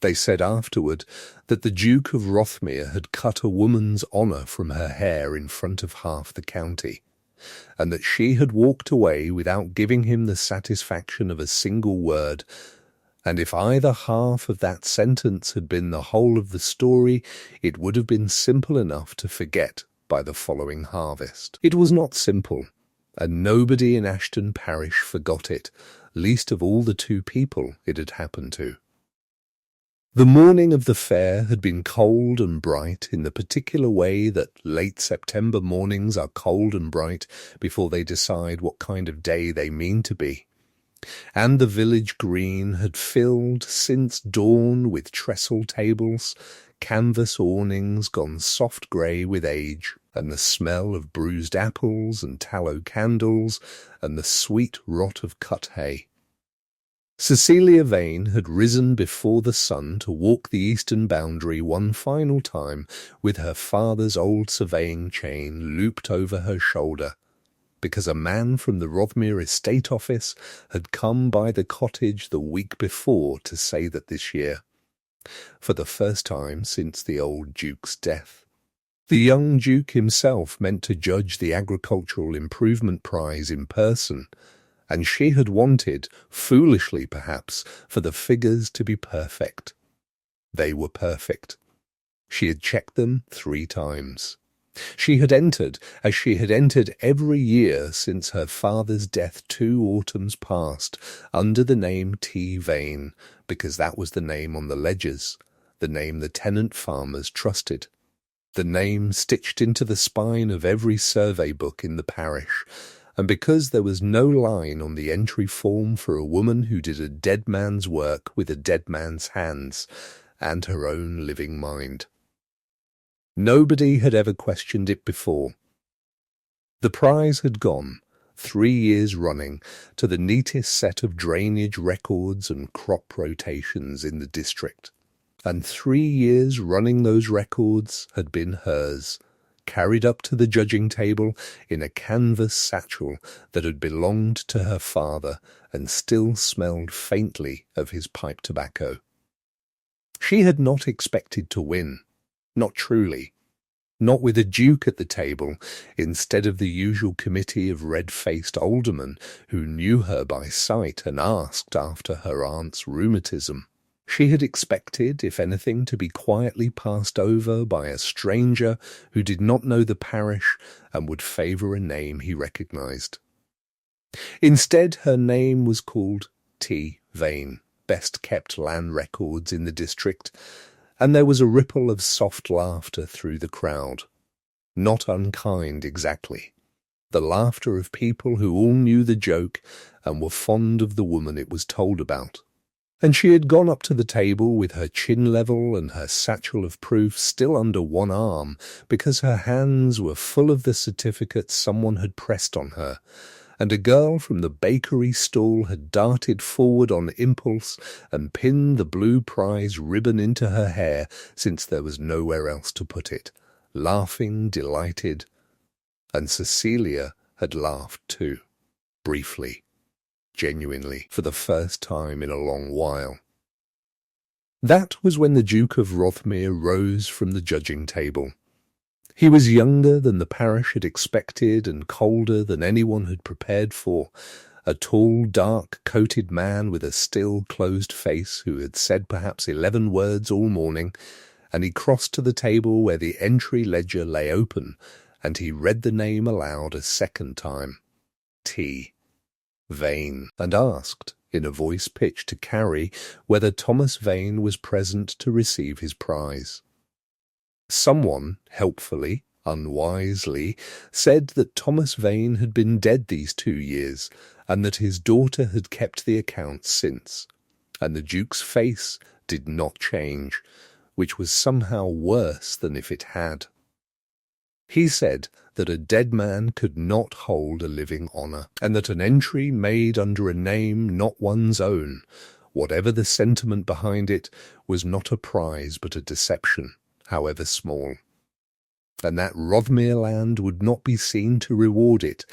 They said afterward that the Duke of Rothermere had cut a woman's honour from her hair in front of half the county, and that she had walked away without giving him the satisfaction of a single word, and if either half of that sentence had been the whole of the story, it would have been simple enough to forget by the following harvest. It was not simple, and nobody in Ashton parish forgot it, least of all the two people it had happened to. The morning of the fair had been cold and bright in the particular way that late September mornings are cold and bright before they decide what kind of day they mean to be, and the village green had filled since dawn with trestle tables, canvas awnings gone soft grey with age, and the smell of bruised apples and tallow candles, and the sweet rot of cut hay. Cecilia Vane had risen before the sun to walk the eastern boundary one final time with her father's old surveying chain looped over her shoulder, because a man from the Rothermere estate office had come by the cottage the week before to say that this year, for the first time since the old Duke's death, the young Duke himself meant to judge the Agricultural Improvement Prize in person, and she had wanted, foolishly perhaps, for the figures to be perfect. They were perfect. She had checked them 3 times. She had entered, as she had entered every year since her father's death 2 autumns past, under the name T. Vane, because that was the name on the ledgers, the name the tenant farmers trusted, the name stitched into the spine of every survey book in the parish, and because there was no line on the entry form for a woman who did a dead man's work with a dead man's hands and her own living mind. Nobody had ever questioned it before. The prize had gone, 3 years running, to the neatest set of drainage records and crop rotations in the district, and 3 years running those records had been hers, carried up to the judging table in a canvas satchel that had belonged to her father and still smelled faintly of his pipe tobacco. She had not expected to win, not truly, not with a duke at the table instead of the usual committee of red-faced aldermen who knew her by sight and asked after her aunt's rheumatism. She had expected, if anything, to be quietly passed over by a stranger who did not know the parish and would favour a name he recognised. Instead, her name was called T. Vane, best-kept land records in the district, and there was a ripple of soft laughter through the crowd. Not unkind exactly. The laughter of people who all knew the joke and were fond of the woman it was told about. And she had gone up to the table with her chin level and her satchel of proofs still under one arm, because her hands were full of the certificates someone had pressed on her, and a girl from the bakery stall had darted forward on impulse and pinned the blue prize ribbon into her hair, since there was nowhere else to put it, laughing, delighted. And Cecilia had laughed too, briefly, genuinely, for the first time in a long while. That was when the Duke of Rothermere rose from the judging table. He was younger than the parish had expected and colder than anyone had prepared for, a tall, dark-coated man with a still closed face who had said perhaps 11 words all morning, and he crossed to the table where the entry ledger lay open, and he read the name aloud a second time, T. Vane, and asked, in a voice pitched to carry, whether Thomas Vane was present to receive his prize. Someone, helpfully, unwisely, said that Thomas Vane had been dead these 2 years, and that his daughter had kept the accounts since, and the Duke's face did not change, which was somehow worse than if it had. He said that a dead man could not hold a living honour, and that an entry made under a name not one's own, whatever the sentiment behind it, was not a prize but a deception, however small, and that Rothermere land would not be seen to reward it,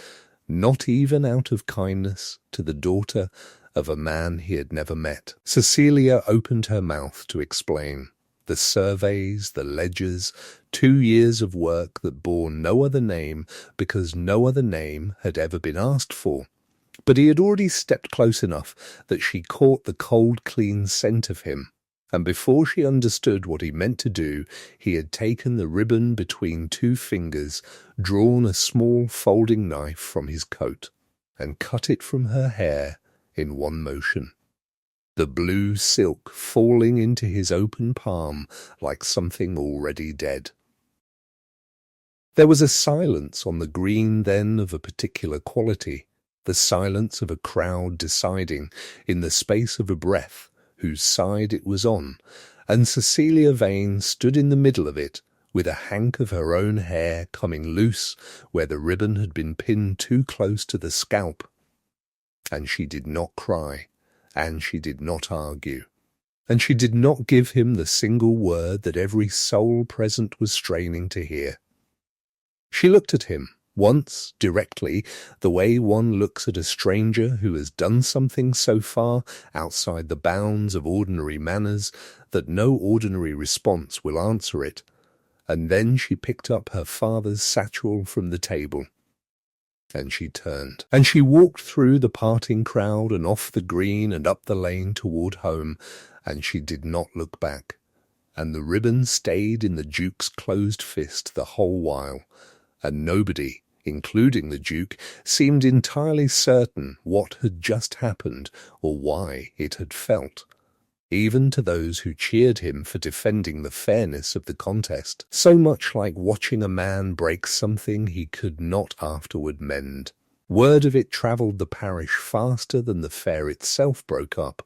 not even out of kindness to the daughter of a man he had never met. Cecilia opened her mouth to explain. The surveys, the ledgers, 2 years of work that bore no other name because no other name had ever been asked for. But he had already stepped close enough that she caught the cold, clean scent of him. And before she understood what he meant to do, he had taken the ribbon between 2 fingers, drawn a small folding knife from his coat, and cut it from her hair in one motion, the blue silk falling into his open palm like something already dead. There was a silence on the green then of a particular quality, the silence of a crowd deciding, in the space of a breath, whose side it was on, and Cecilia Vane stood in the middle of it, with a hank of her own hair coming loose where the ribbon had been pinned too close to the scalp. And she did not cry, and she did not argue, and she did not give him the single word that every soul present was straining to hear. She looked at him, once, directly, the way one looks at a stranger who has done something so far outside the bounds of ordinary manners that no ordinary response will answer it, and then she picked up her father's satchel from the table. And she turned, and she walked through the parting crowd and off the green and up the lane toward home, and she did not look back, and the ribbon stayed in the Duke's closed fist the whole while, and nobody, including the Duke, seemed entirely certain what had just happened or why it had felt, even to those who cheered him for defending the fairness of the contest, so much like watching a man break something he could not afterward mend. Word of it travelled the parish faster than the fair itself broke up,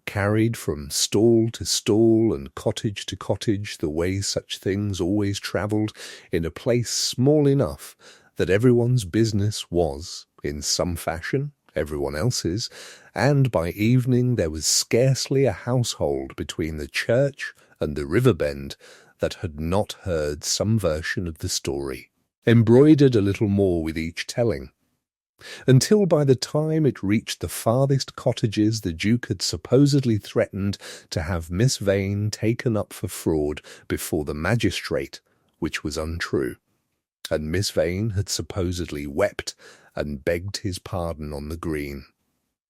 carried from stall to stall and cottage to cottage the way such things always travelled in a place small enough that everyone's business was, in some fashion, everyone else's, and by evening there was scarcely a household between the church and the river bend that had not heard some version of the story, embroidered a little more with each telling, until by the time it reached the farthest cottages the Duke had supposedly threatened to have Miss Vane taken up for fraud before the magistrate, which was untrue, and Miss Vane had supposedly wept and begged his pardon on the green,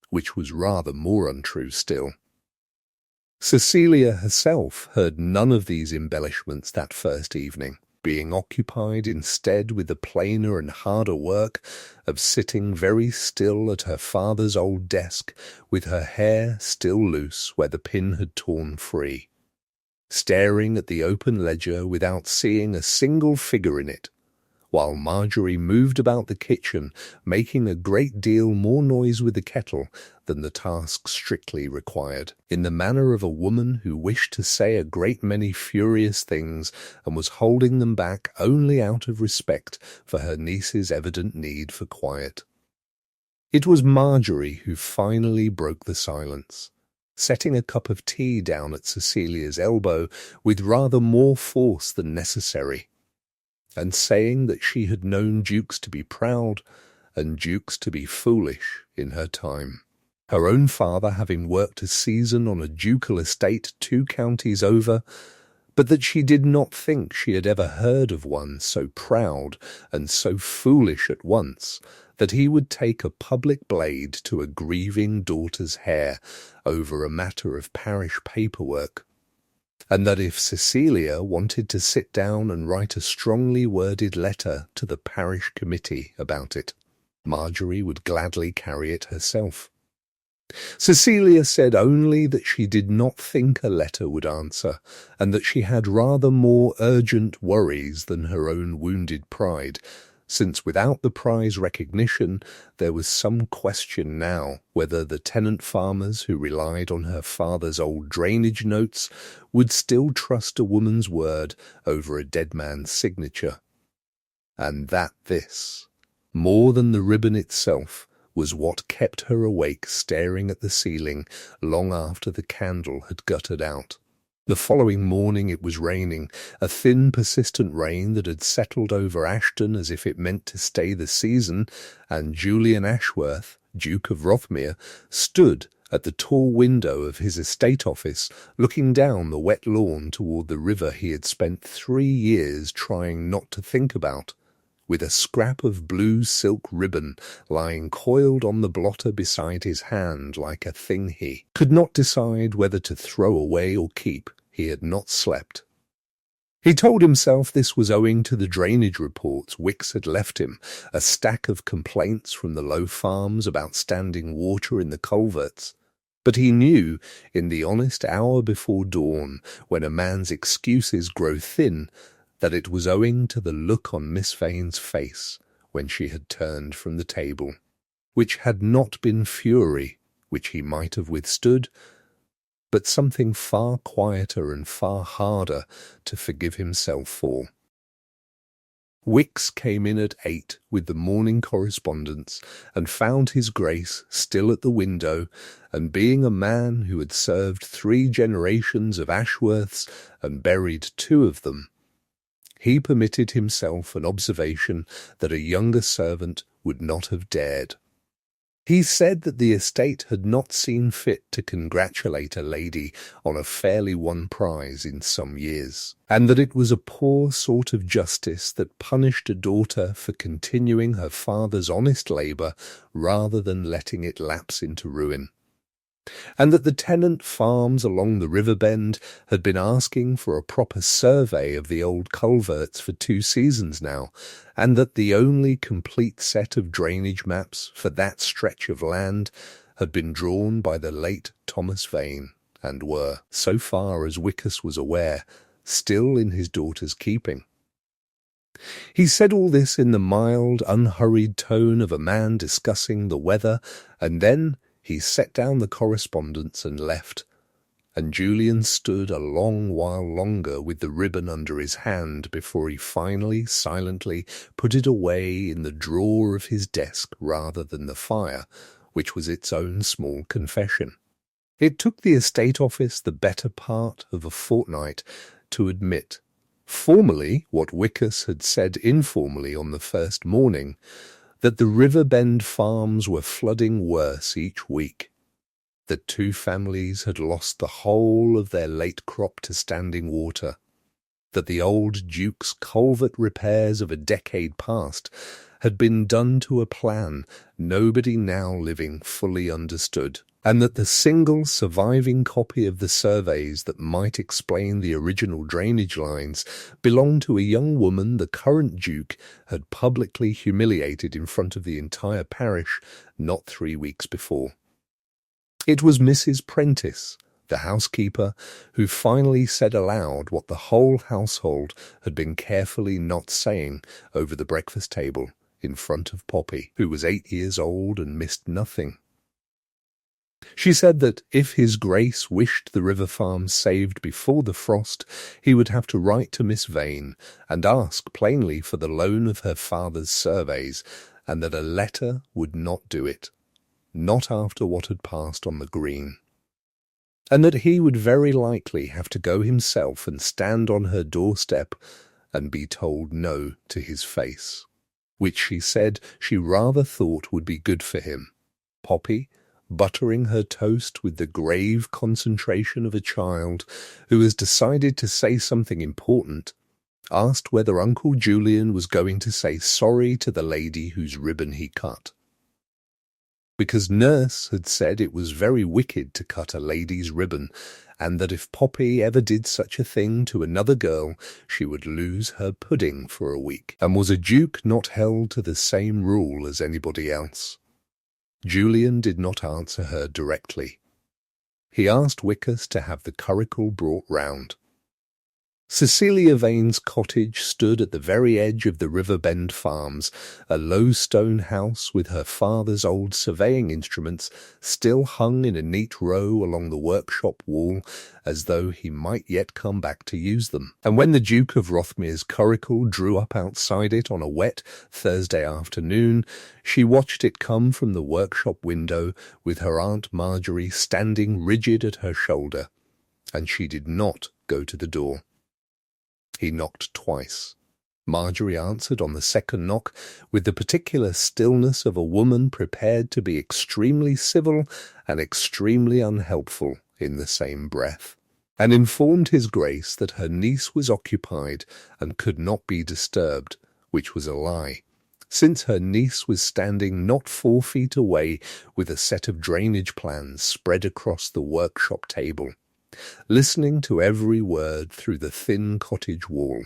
which was rather more untrue still. Cecilia herself heard none of these embellishments that first evening, being occupied instead with the plainer and harder work of sitting very still at her father's old desk with her hair still loose where the pin had torn free, staring at the open ledger without seeing a single figure in it, while Marjorie moved about the kitchen, making a great deal more noise with the kettle than the task strictly required, in the manner of a woman who wished to say a great many furious things and was holding them back only out of respect for her niece's evident need for quiet. It was Marjorie who finally broke the silence, setting a cup of tea down at Cecilia's elbow with rather more force than necessary, and saying that she had known dukes to be proud and dukes to be foolish in her time, her own father having worked a season on a ducal estate 2 counties over, but that she did not think she had ever heard of one so proud and so foolish at once that he would take a public blade to a grieving daughter's hair over a matter of parish paperwork, and that if Cecilia wanted to sit down and write a strongly worded letter to the parish committee about it, Marjorie would gladly carry it herself. Cecilia said only that she did not think a letter would answer, and that she had rather more urgent worries than her own wounded pride, since without the prize recognition there was some question now whether the tenant farmers who relied on her father's old drainage notes would still trust a woman's word over a dead man's signature, and that this, more than the ribbon itself, was what kept her awake staring at the ceiling long after the candle had guttered out. The following morning it was raining, a thin, persistent rain that had settled over Ashton as if it meant to stay the season, and Julian Ashworth, Duke of Rothermere, stood at the tall window of his estate office, looking down the wet lawn toward the river he had spent 3 years trying not to think about, with a scrap of blue silk ribbon lying coiled on the blotter beside his hand like a thing he could not decide whether to throw away or keep. He had not slept. He told himself this was owing to the drainage reports Wicks had left him, a stack of complaints from the low farms about standing water in the culverts. But he knew, in the honest hour before dawn, when a man's excuses grow thin, that it was owing to the look on Miss Vane's face when she had turned from the table, which had not been fury, which he might have withstood, but something far quieter and far harder to forgive himself for. Wicks came in at 8 with the morning correspondence and found his Grace still at the window, and being a man who had served 3 generations of Ashworths and buried 2 of them, he permitted himself an observation that a younger servant would not have dared. He said that the estate had not seen fit to congratulate a lady on a fairly won prize in some years, and that it was a poor sort of justice that punished a daughter for continuing her father's honest labour rather than letting it lapse into ruin, and that the tenant farms along the river bend had been asking for a proper survey of the old culverts for 2 seasons now, and that the only complete set of drainage maps for that stretch of land had been drawn by the late Thomas Vane, and were, so far as Wicks was aware, still in his daughter's keeping. He said all this in the mild, unhurried tone of a man discussing the weather, and then he set down the correspondence and left, and Julian stood a long while longer with the ribbon under his hand before he finally, silently put it away in the drawer of his desk rather than the fire, which was its own small confession. It took the estate office the better part of a fortnight to admit, formally what Wicks had said informally on the first morning, that the River Bend farms were flooding worse each week, that 2 families had lost the whole of their late crop to standing water, that the old Duke's culvert repairs of a decade past had been done to a plan nobody now living fully understood, and that the single surviving copy of the surveys that might explain the original drainage lines belonged to a young woman the current Duke had publicly humiliated in front of the entire parish not 3 weeks before. It was Mrs. Prentice, the housekeeper, who finally said aloud what the whole household had been carefully not saying over the breakfast table in front of Poppy, who was 8 years old and missed nothing. She said that if his Grace wished the river farm saved before the frost, he would have to write to Miss Vane and ask plainly for the loan of her father's surveys, and that a letter would not do it, not after what had passed on the green, and that he would very likely have to go himself and stand on her doorstep and be told no to his face, which she said she rather thought would be good for him. Poppy, buttering her toast with the grave concentration of a child who has decided to say something important, asked whether Uncle Julian was going to say sorry to the lady whose ribbon he cut, because Nurse had said it was very wicked to cut a lady's ribbon, and that if Poppy ever did such a thing to another girl, she would lose her pudding for a week, and was a Duke not held to the same rule as anybody else. Julian did not answer her directly. He asked Wicks to have the curricle brought round. Cecilia Vane's cottage stood at the very edge of the River Bend farms, a low stone house with her father's old surveying instruments still hung in a neat row along the workshop wall, as though he might yet come back to use them. And when the Duke of Rothmere's curricle drew up outside it on a wet Thursday afternoon, she watched it come from the workshop window with her Aunt Marjorie standing rigid at her shoulder, and she did not go to the door. He knocked twice. Marjorie answered on the second knock with the particular stillness of a woman prepared to be extremely civil and extremely unhelpful in the same breath, and informed his Grace that her niece was occupied and could not be disturbed, which was a lie, since her niece was standing not 4 feet away with a set of drainage plans spread across the workshop table, listening to every word through the thin cottage wall.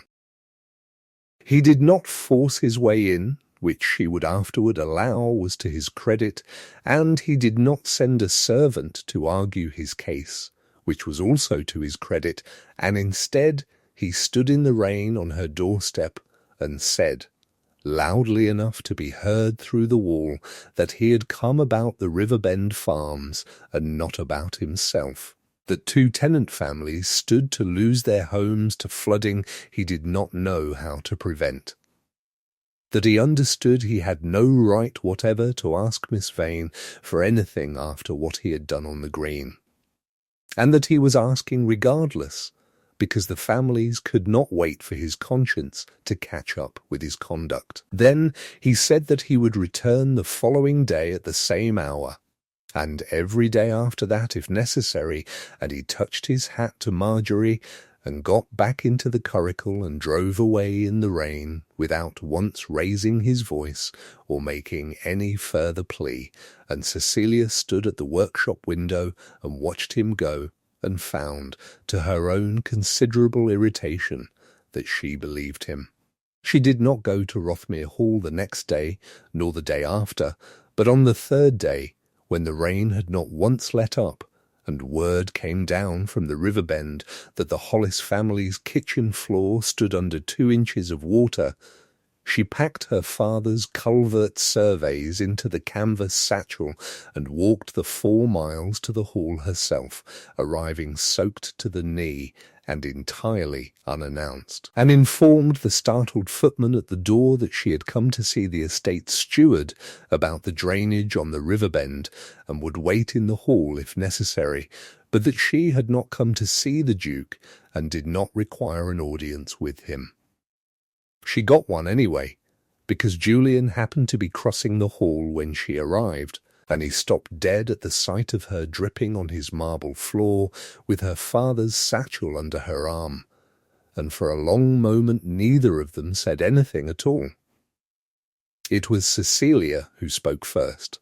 He did not force his way in, which she would afterward allow was to his credit, and he did not send a servant to argue his case, which was also to his credit, and instead he stood in the rain on her doorstep and said, loudly enough to be heard through the wall, that he had come about the Riverbend farms and not about himself, that 2 tenant families stood to lose their homes to flooding he did not know how to prevent, that he understood he had no right whatever to ask Miss Vane for anything after what he had done on the green, and that he was asking regardless, because the families could not wait for his conscience to catch up with his conduct. Then he said that he would return the following day at the same hour, and every day after that if necessary, and he touched his hat to Marjorie and got back into the curricle and drove away in the rain without once raising his voice or making any further plea, and Cecilia stood at the workshop window and watched him go, and found, to her own considerable irritation, that she believed him. She did not go to Rothmere Hall the next day, nor the day after, but on the 3rd day, when the rain had not once let up, and word came down from the Riverbend that the Hollis family's kitchen floor stood under 2 inches of water, she packed her father's culvert surveys into the canvas satchel and walked the 4 miles to the hall herself, arriving soaked to the knee and entirely unannounced, and informed the startled footman at the door that she had come to see the estate steward about the drainage on the Riverbend and would wait in the hall if necessary, but that she had not come to see the Duke and did not require an audience with him. She got one anyway, because Julian happened to be crossing the hall when she arrived, and he stopped dead at the sight of her dripping on his marble floor with her father's satchel under her arm, and for a long moment neither of them said anything at all. It was Cecilia who spoke first,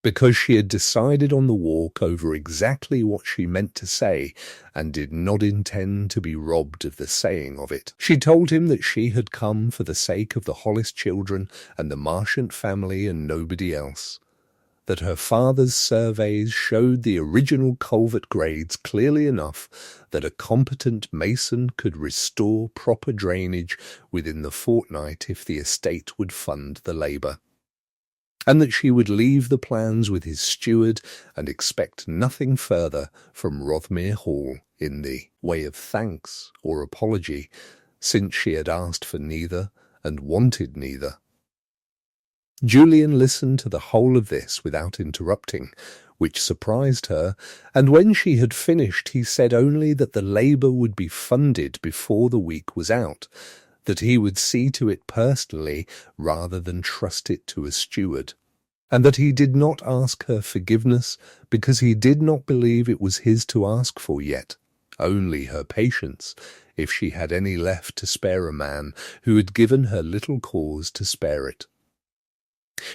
because she had decided on the walk over exactly what she meant to say and did not intend to be robbed of the saying of it. She told him that she had come for the sake of the Hollis children and the Marchant family and nobody else, that her father's surveys showed the original culvert grades clearly enough that a competent mason could restore proper drainage within the fortnight if the estate would fund the labour, and that she would leave the plans with his steward and expect nothing further from Rothmere Hall in the way of thanks or apology, since she had asked for neither and wanted neither. Julian listened to the whole of this without interrupting, which surprised her, and when she had finished he said only that the labour would be funded before the week was out, that he would see to it personally rather than trust it to a steward, and that he did not ask her forgiveness because he did not believe it was his to ask for yet, only her patience, if she had any left to spare a man who had given her little cause to spare it.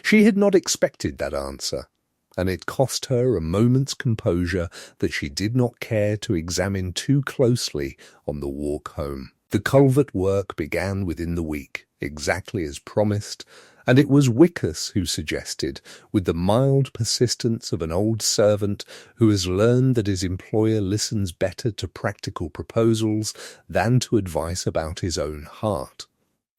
She had not expected that answer, and it cost her a moment's composure that she did not care to examine too closely on the walk home. The culvert work began within the week, exactly as promised, and it was Wickes who suggested, with the mild persistence of an old servant who has learned that his employer listens better to practical proposals than to advice about his own heart,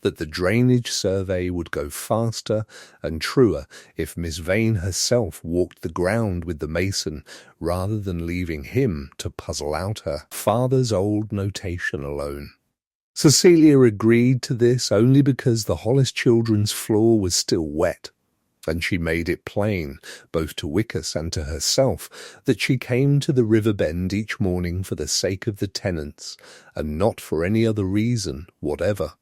that the drainage survey would go faster and truer if Miss Vane herself walked the ground with the mason rather than leaving him to puzzle out her father's old notation alone. Cecilia agreed to this only because the Hollis children's floor was still wet, and she made it plain, both to Wickes and to herself, that she came to the Riverbend each morning for the sake of the tenants, and not for any other reason whatever,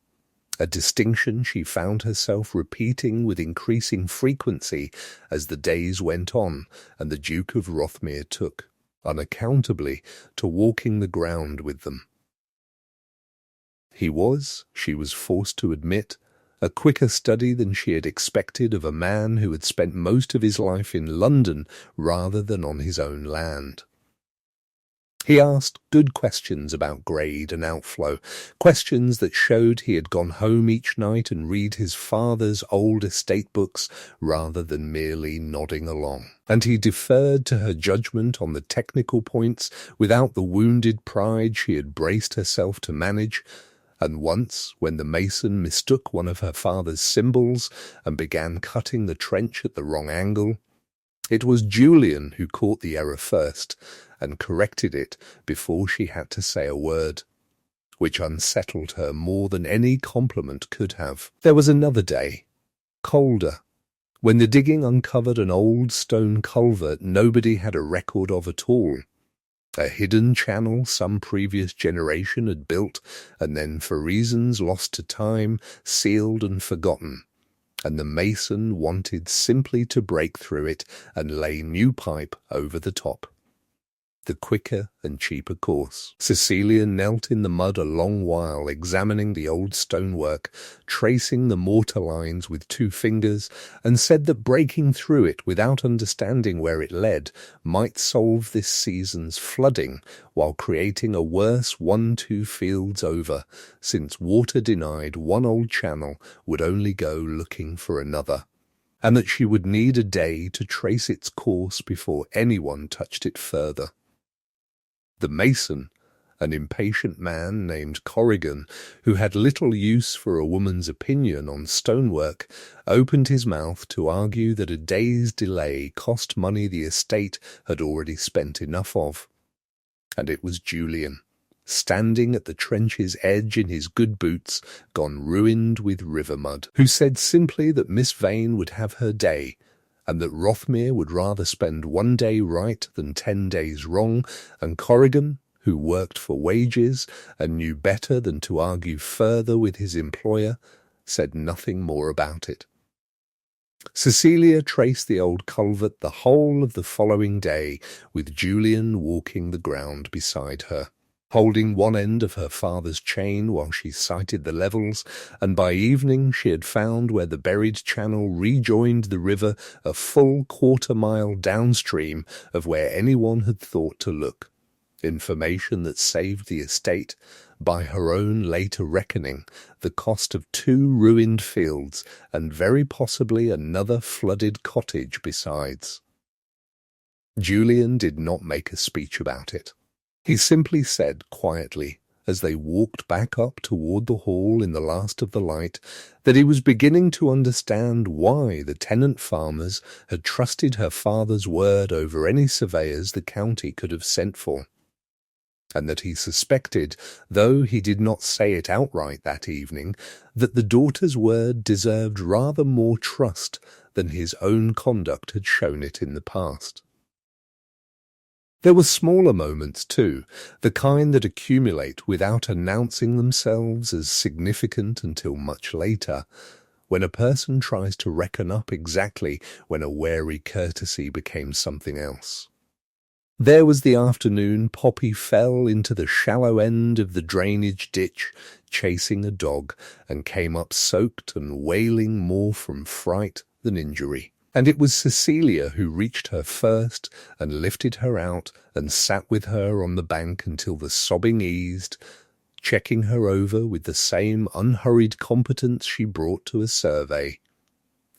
a distinction she found herself repeating with increasing frequency as the days went on and the Duke of Rothmere took, unaccountably, to walking the ground with them. He was, she was forced to admit, a quicker study than she had expected of a man who had spent most of his life in London rather than on his own land. He asked good questions about grade and outflow, questions that showed he had gone home each night and read his father's old estate books rather than merely nodding along. And he deferred to her judgment on the technical points without the wounded pride she had braced herself to manage. And once, when the mason mistook one of her father's symbols and began cutting the trench at the wrong angle, it was Julian who caught the error first and corrected it before she had to say a word, which unsettled her more than any compliment could have. There was another day, colder, when the digging uncovered an old stone culvert nobody had a record of at all, a hidden channel some previous generation had built and then, for reasons lost to time, sealed and forgotten. And the mason wanted simply to break through it and lay new pipe over the top. The quicker and cheaper course. Cecilia knelt in the mud a long while, examining the old stonework, tracing the mortar lines with 2 fingers, and said that breaking through it without understanding where it led might solve this season's flooding while creating a worse 1-2 fields over, since water-denied one old channel would only go looking for another, and that she would need a day to trace its course before anyone touched it further. The mason, an impatient man named Corrigan, who had little use for a woman's opinion on stonework, opened his mouth to argue that a day's delay cost money the estate had already spent enough of. And it was Julian, standing at the trench's edge in his good boots, gone ruined with river mud, who said simply that Miss Vane would have her day, and that Rothmere would rather spend 1 day right than 10 days wrong, and Corrigan, who worked for wages and knew better than to argue further with his employer, said nothing more about it. Cecilia traced the old culvert the whole of the following day, with Julian walking the ground beside her, holding one end of her father's chain while she sighted the levels, and by evening she had found where the buried channel rejoined the river a full 1/4 mile downstream of where anyone had thought to look, information that saved the estate, by her own later reckoning, the cost of 2 ruined fields and very possibly another flooded cottage besides. Julian did not make a speech about it. He simply said quietly, as they walked back up toward the hall in the last of the light, that he was beginning to understand why the tenant farmers had trusted her father's word over any surveyors the county could have sent for, and that he suspected, though he did not say it outright that evening, that the daughter's word deserved rather more trust than his own conduct had shown it in the past. There were smaller moments, too, the kind that accumulate without announcing themselves as significant until much later, when a person tries to reckon up exactly when a wary courtesy became something else. There was the afternoon Poppy fell into the shallow end of the drainage ditch, chasing a dog, and came up soaked and wailing more from fright than injury. And it was Cecilia who reached her first and lifted her out and sat with her on the bank until the sobbing eased, checking her over with the same unhurried competence she brought to a survey.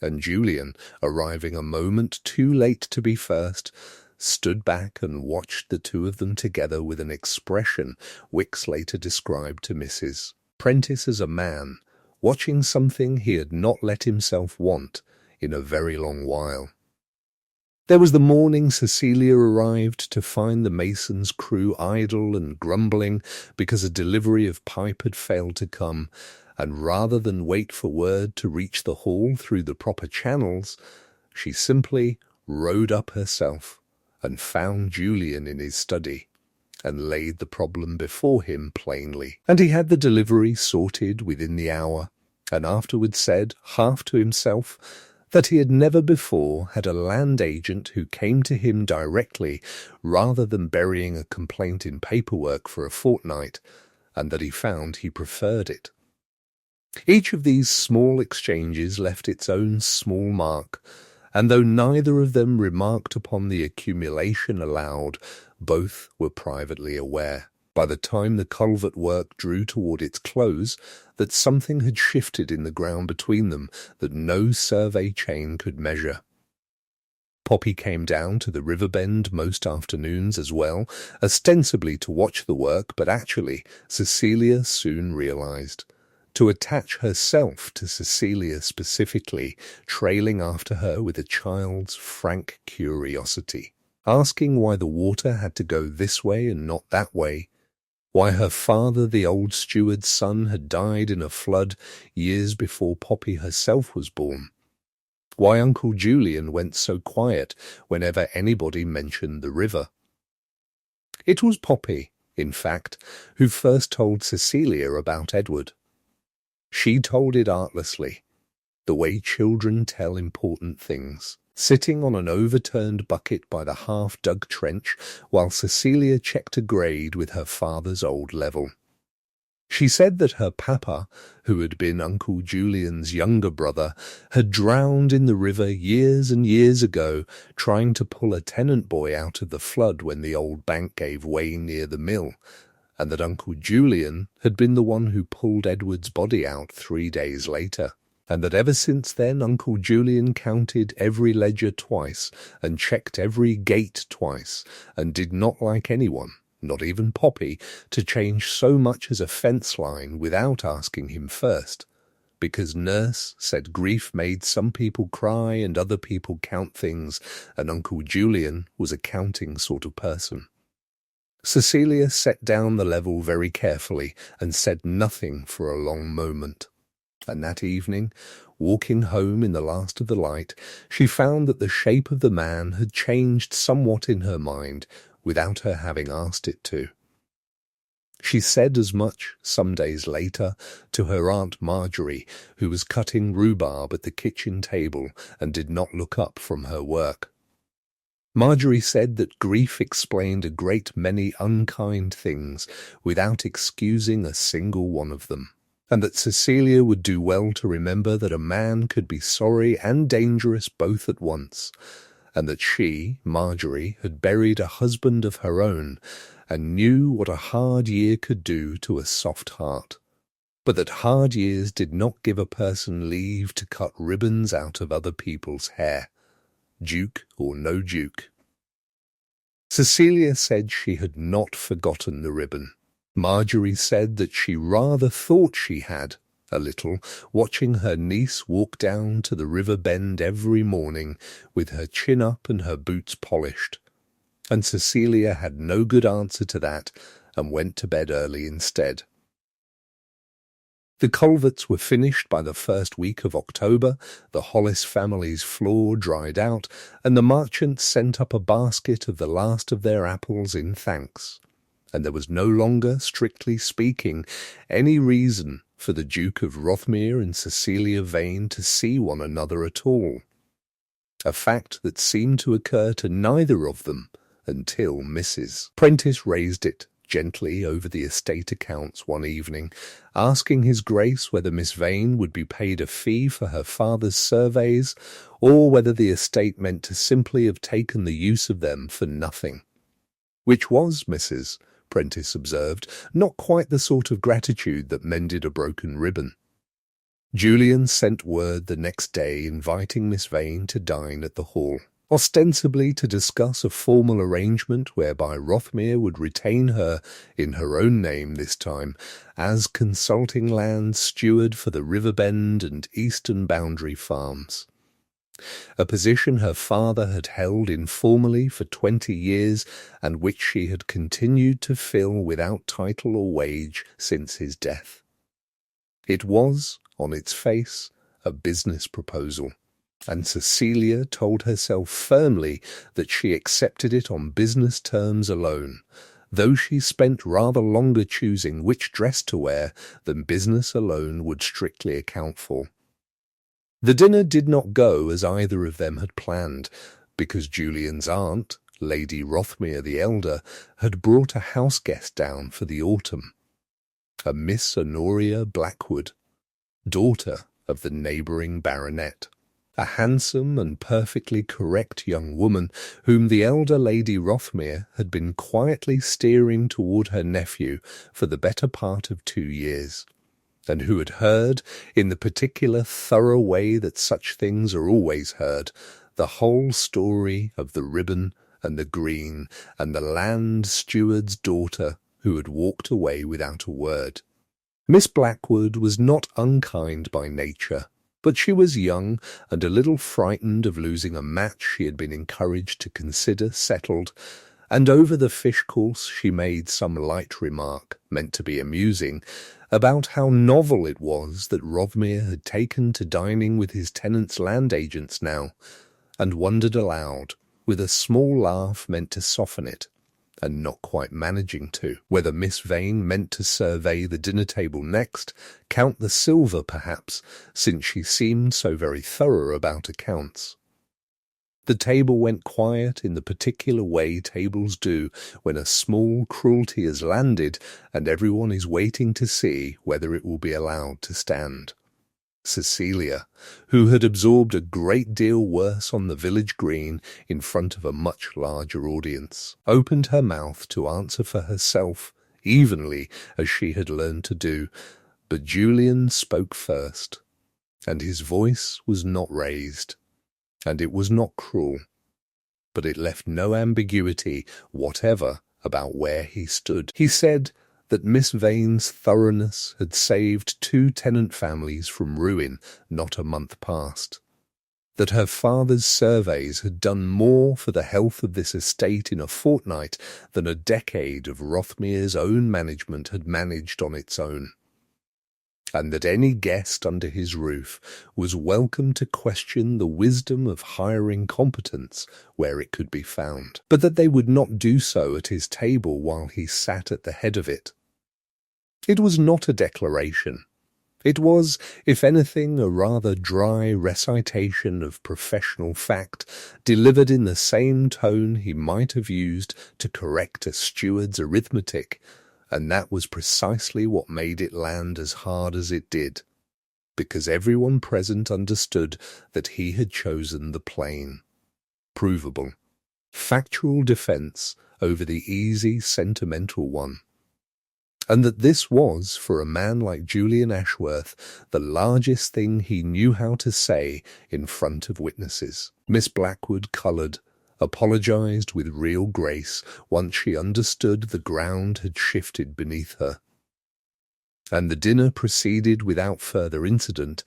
And Julian, arriving a moment too late to be first, stood back and watched the 2 of them together with an expression Wicks later described to Mrs. Prentice as a man watching something he had not let himself want in a very long while. There was the morning Cecilia arrived to find the mason's crew idle and grumbling because a delivery of pipe had failed to come, and rather than wait for word to reach the hall through the proper channels, she simply rode up herself and found Julian in his study, and laid the problem before him plainly. And he had the delivery sorted within the hour, and afterwards said, half to himself, that he had never before had a land agent who came to him directly rather than burying a complaint in paperwork for a fortnight, and that he found he preferred it. Each of these small exchanges left its own small mark, and though neither of them remarked upon the accumulation allowed, both were privately aware, by the time the culvert work drew toward its close, that something had shifted in the ground between them that no survey chain could measure. Poppy came down to the river bend most afternoons as well, ostensibly to watch the work, but actually, Cecilia soon realized, to attach herself to Cecilia specifically, trailing after her with a child's frank curiosity, asking why the water had to go this way and not that way, why her father, the old steward's son, had died in a flood years before Poppy herself was born, why Uncle Julian went so quiet whenever anybody mentioned the river. It was Poppy, in fact, who first told Cecilia about Edward. She told it artlessly, the way children tell important things, sitting on an overturned bucket by the half-dug trench while Cecilia checked a grade with her father's old level. She said that her papa, who had been Uncle Julian's younger brother, had drowned in the river years and years ago trying to pull a tenant boy out of the flood when the old bank gave way near the mill, and that Uncle Julian had been the one who pulled Edward's body out 3 days later, and that ever since then Uncle Julian counted every ledger twice and checked every gate twice, and did not like anyone, not even Poppy, to change so much as a fence line without asking him first, because Nurse said grief made some people cry and other people count things, and Uncle Julian was a counting sort of person. Cecilia set down the level very carefully and said nothing for a long moment. And that evening, walking home in the last of the light, she found that the shape of the man had changed somewhat in her mind without her having asked it to. She said as much some days later to her Aunt Marjorie, who was cutting rhubarb at the kitchen table and did not look up from her work. Marjorie said that grief explained a great many unkind things without excusing a single one of them, and that Cecilia would do well to remember that a man could be sorry and dangerous both at once, and that she, Marjorie, had buried a husband of her own, and knew what a hard year could do to a soft heart, but that hard years did not give a person leave to cut ribbons out of other people's hair, duke or no duke. Cecilia said she had not forgotten the ribbon. Marjorie said that she rather thought she had, a little, watching her niece walk down to the river bend every morning with her chin up and her boots polished, and Cecilia had no good answer to that and went to bed early instead. The culverts were finished by the first week of October, the Hollis family's floor dried out, and the merchants sent up a basket of the last of their apples in thanks, and there was no longer, strictly speaking, any reason for the Duke of Rothmere and Cecilia Vane to see one another at all, a fact that seemed to occur to neither of them until Mrs. Prentice raised it gently over the estate accounts one evening, asking His Grace whether Miss Vane would be paid a fee for her father's surveys, or whether the estate meant to simply have taken the use of them for nothing, which was, Mrs. Prentice observed, not quite the sort of gratitude that mended a broken ribbon. Julian sent word the next day inviting Miss Vane to dine at the Hall, ostensibly to discuss a formal arrangement whereby Rothmere would retain her, in her own name this time, as consulting land steward for the Riverbend and Eastern Boundary farms, a position her father had held informally for 20 years and which she had continued to fill without title or wage since his death. It was, on its face, a business proposal, and Cecilia told herself firmly that she accepted it on business terms alone, though she spent rather longer choosing which dress to wear than business alone would strictly account for. The dinner did not go as either of them had planned, because Julian's aunt, Lady Rothmere the elder, had brought a house guest down for the autumn, a Miss Honoria Blackwood, daughter of the neighbouring baronet, a handsome and perfectly correct young woman whom the elder Lady Rothmere had been quietly steering toward her nephew for the better part of 2 years, and who had heard, in the particular thorough way that such things are always heard, the whole story of the ribbon and the green and the land steward's daughter who had walked away without a word. Miss Blackwood was not unkind by nature, but she was young and a little frightened of losing a match she had been encouraged to consider settled, and over the fish course she made some light remark, meant to be amusing, about how novel it was that Rothmere had taken to dining with his tenant's land agents now, and wondered aloud, with a small laugh meant to soften it, and not quite managing to, whether Miss Vane meant to survey the dinner-table next, count the silver perhaps, since she seemed so very thorough about accounts. The table went quiet in the particular way tables do when a small cruelty has landed and everyone is waiting to see whether it will be allowed to stand. Cecilia, who had absorbed a great deal worse on the village green in front of a much larger audience, opened her mouth to answer for herself, evenly as she had learned to do, but Julian spoke first, and his voice was not raised, and it was not cruel, but it left no ambiguity whatever about where he stood. He said that Miss Vane's thoroughness had saved 2 tenant families from ruin not a month past, that her father's surveys had done more for the health of this estate in a fortnight than a decade of Rothmere's own management had managed on its own, and that any guest under his roof was welcome to question the wisdom of hiring competence where it could be found, but that they would not do so at his table while he sat at the head of it. It was not a declaration. It was, if anything, a rather dry recitation of professional fact, delivered in the same tone he might have used to correct a steward's arithmetic, and that was precisely what made it land as hard as it did, because everyone present understood that he had chosen the plain, provable, factual defence over the easy, sentimental one, and that this was, for a man like Julian Ashworth, the largest thing he knew how to say in front of witnesses. Miss Blackwood coloured, apologised with real grace once she understood the ground had shifted beneath her, and the dinner proceeded without further incident,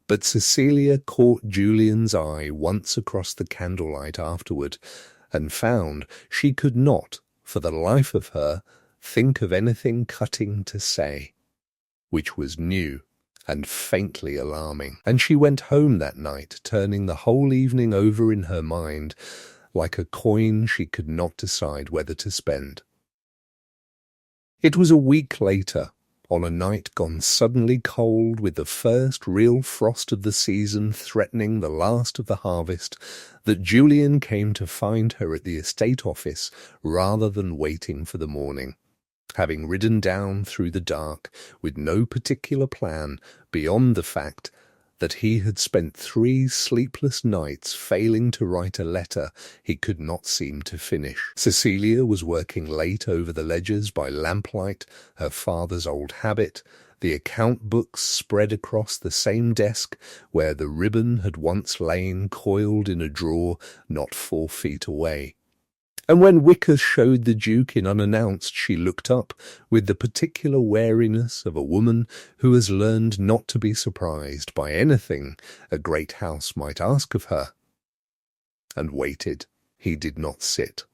but Cecilia caught Julian's eye once across the candlelight afterward, and found she could not, for the life of her, think of anything cutting to say, which was new and faintly alarming, and she went home that night, turning the whole evening over in her mind like a coin she could not decide whether to spend. It was a week later, on a night gone suddenly cold with the first real frost of the season threatening the last of the harvest, that Julian came to find her at the estate office rather than waiting for the morning, having ridden down through the dark with no particular plan beyond the fact that he had spent 3 sleepless nights failing to write a letter he could not seem to finish. Cecilia was working late over the ledgers by lamplight, her father's old habit, the account books spread across the same desk where the ribbon had once lain coiled in a drawer not 4 feet away. And when Wickers showed the Duke in unannounced, she looked up with the particular wariness of a woman who has learned not to be surprised by anything a great house might ask of her, and waited. He did not sit.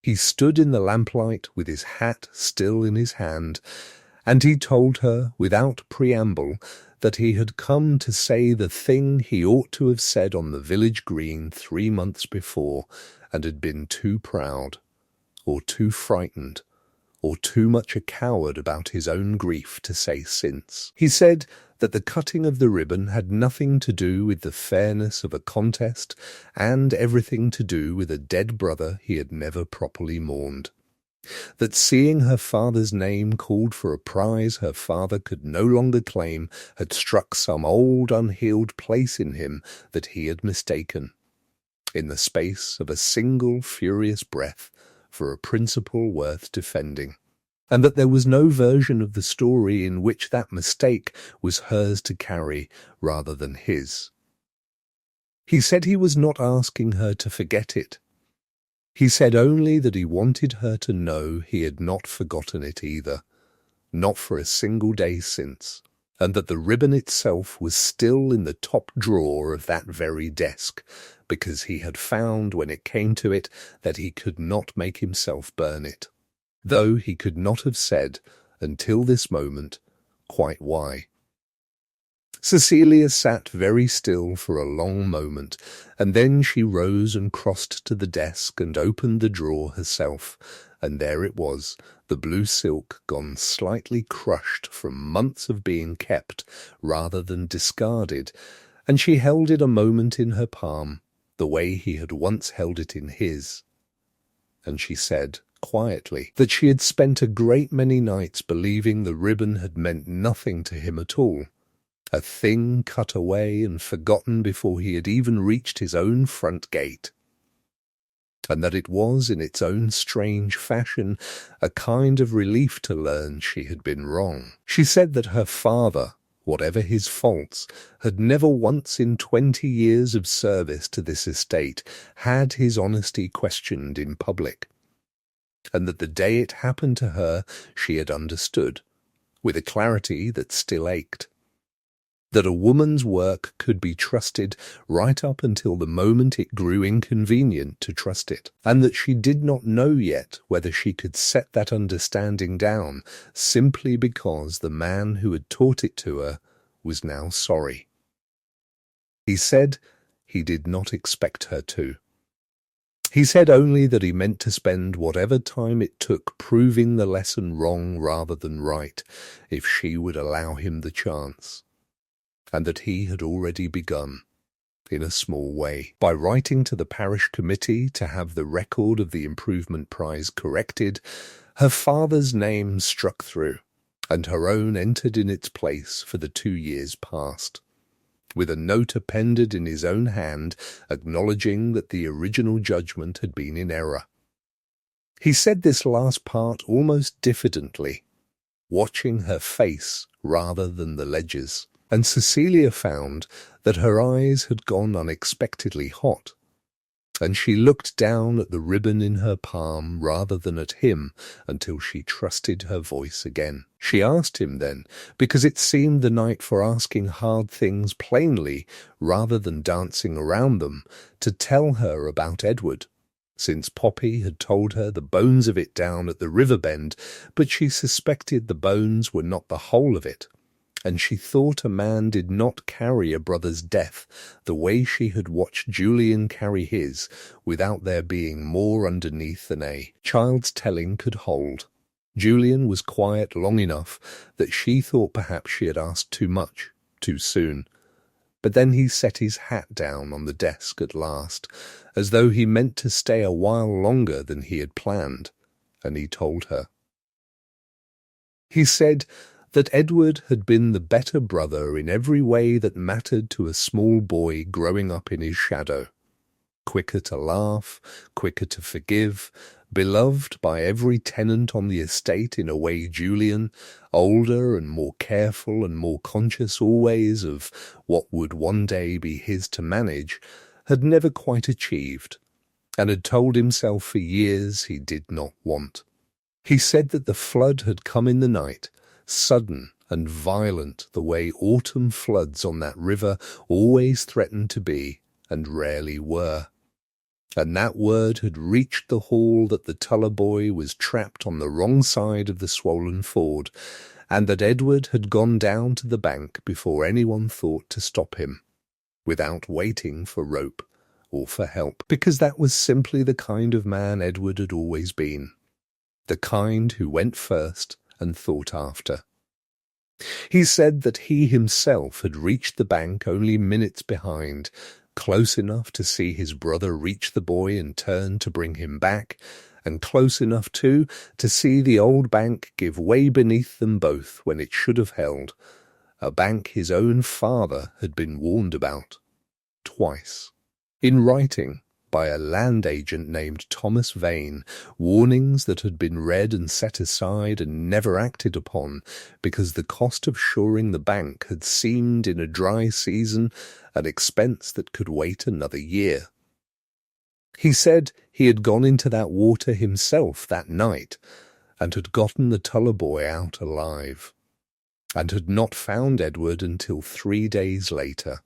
He stood in the lamplight with his hat still in his hand, and he told her, without preamble, that he had come to say the thing he ought to have said on the village green 3 months before, and had been too proud, or too frightened, or too much a coward about his own grief to say since. He said that the cutting of the ribbon had nothing to do with the fairness of a contest and everything to do with a dead brother he had never properly mourned. That seeing her father's name called for a prize her father could no longer claim had struck some old unhealed place in him that he had mistaken, in the space of a single furious breath, for a principle worth defending, and that there was no version of the story in which that mistake was hers to carry rather than his. He said he was not asking her to forget it. He said only that he wanted her to know he had not forgotten it either, not for a single day since, and that the ribbon itself was still in the top drawer of that very desk, because he had found, when it came to it, that he could not make himself burn it, though he could not have said, until this moment, quite why. Cecilia sat very still for a long moment, and then she rose and crossed to the desk and opened the drawer herself, and there it was, the blue silk gone slightly crushed from months of being kept rather than discarded, and she held it a moment in her palm, the way he had once held it in his. And she said, quietly, that she had spent a great many nights believing the ribbon had meant nothing to him at all, a thing cut away and forgotten before he had even reached his own front gate, and that it was, in its own strange fashion, a kind of relief to learn she had been wrong. She said that her father, whatever his faults, had never once in 20 years of service to this estate had his honesty questioned in public, and that the day it happened to her she had understood, with a clarity that still ached, that a woman's work could be trusted right up until the moment it grew inconvenient to trust it, and that she did not know yet whether she could set that understanding down simply because the man who had taught it to her was now sorry. He said he did not expect her to. He said only that he meant to spend whatever time it took proving the lesson wrong rather than right, if she would allow him the chance, and that he had already begun, in a small way, by writing to the parish committee to have the record of the improvement prize corrected. Her father's name struck through, and her own entered in its place for the 2 years past, with a note appended in his own hand acknowledging that the original judgment had been in error. He said this last part almost diffidently, watching her face rather than the ledgers, and Cecilia found that her eyes had gone unexpectedly hot, and she looked down at the ribbon in her palm rather than at him until she trusted her voice again. She asked him then, because it seemed the night for asking hard things plainly rather than dancing around them, to tell her about Edward, since Poppy had told her the bones of it down at the river bend, but she suspected the bones were not the whole of it, and she thought a man did not carry a brother's death the way she had watched Julian carry his, without there being more underneath than a child's telling could hold. Julian was quiet long enough that she thought perhaps she had asked too much, too soon. But then he set his hat down on the desk at last, as though he meant to stay a while longer than he had planned, and he told her. He said that Edward had been the better brother in every way that mattered to a small boy growing up in his shadow. Quicker to laugh, quicker to forgive, beloved by every tenant on the estate in a way Julian, older and more careful and more conscious always of what would one day be his to manage, had never quite achieved, and had told himself for years he did not want. He said that the flood had come in the night, sudden and violent the way autumn floods on that river always threatened to be and rarely were, and that word had reached the hall that the Tuller boy was trapped on the wrong side of the swollen ford, and that Edward had gone down to the bank before anyone thought to stop him, without waiting for rope or for help, because that was simply the kind of man Edward had always been. the kind who went first and thought after. He said that he himself had reached the bank only minutes behind, close enough to see his brother reach the boy and turn to bring him back, and close enough, too, to see the old bank give way beneath them both when it should have held, a bank his own father had been warned about, twice. In writing, by a land agent named Thomas Vane, warnings that had been read and set aside and never acted upon because the cost of shoring the bank had seemed in a dry season an expense that could wait another year. He said he had gone into that water himself that night and had gotten the Tuller boy out alive, and had not found Edward until 3 days later,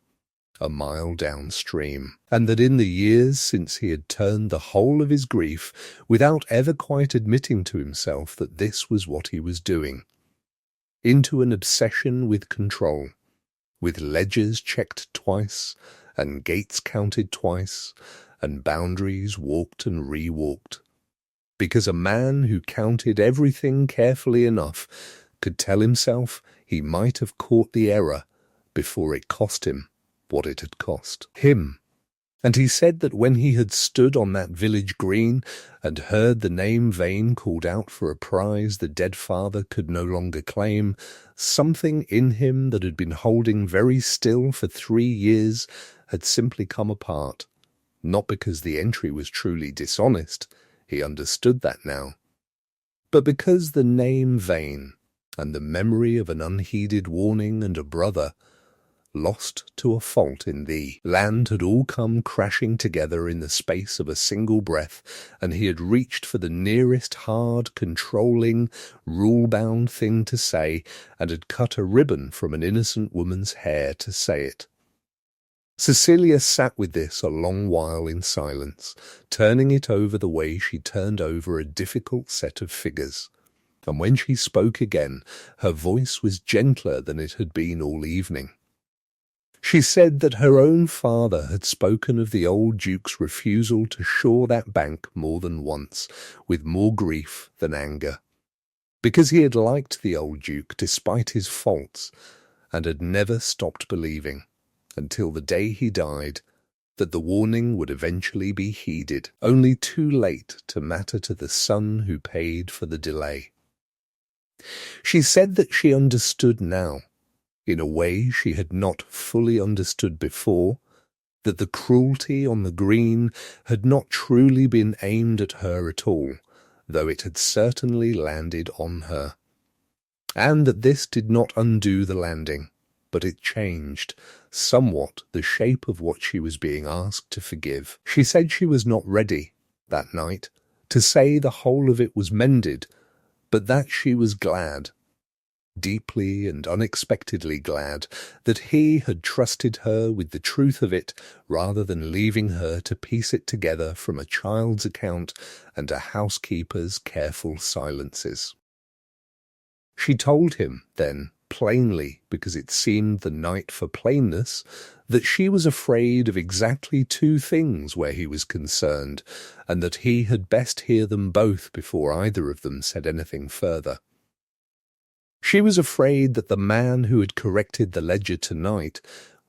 a mile downstream, and that in the years since he had turned the whole of his grief, without ever quite admitting to himself that this was what he was doing, into an obsession with control, with ledgers checked twice, and gates counted twice, and boundaries walked and re-walked, because a man who counted everything carefully enough could tell himself he might have caught the error before it cost him what it had cost him. And he said that when he had stood on that village green and heard the name Vane called out for a prize the dead father could no longer claim, something in him that had been holding very still for 3 years had simply come apart, not because the entry was truly dishonest, he understood that now, but because the name Vane and the memory of an unheeded warning and a brother lost to a fault in the land had all come crashing together in the space of a single breath, and he had reached for the nearest hard, controlling, rule-bound thing to say, and had cut a ribbon from an innocent woman's hair to say it. Cecilia sat with this a long while in silence, turning it over the way she turned over a difficult set of figures, and when she spoke again, her voice was gentler than it had been all evening. She said that her own father had spoken of the old Duke's refusal to shore that bank more than once, with more grief than anger, because he had liked the old Duke despite his faults, and had never stopped believing, until the day he died, that the warning would eventually be heeded, only too late to matter to the son who paid for the delay. She said that she understood now, in a way she had not fully understood before, that the cruelty on the green had not truly been aimed at her at all, though it had certainly landed on her, and that this did not undo the landing, but it changed somewhat the shape of what she was being asked to forgive. She said she was not ready, that night, to say the whole of it was mended, but that she was glad, deeply and unexpectedly glad, that he had trusted her with the truth of it rather than leaving her to piece it together from a child's account and a housekeeper's careful silences. She told him, then, plainly, because it seemed the night for plainness, that she was afraid of exactly 2 things where he was concerned, and that he had best hear them both before either of them said anything further. She was afraid that the man who had corrected the ledger tonight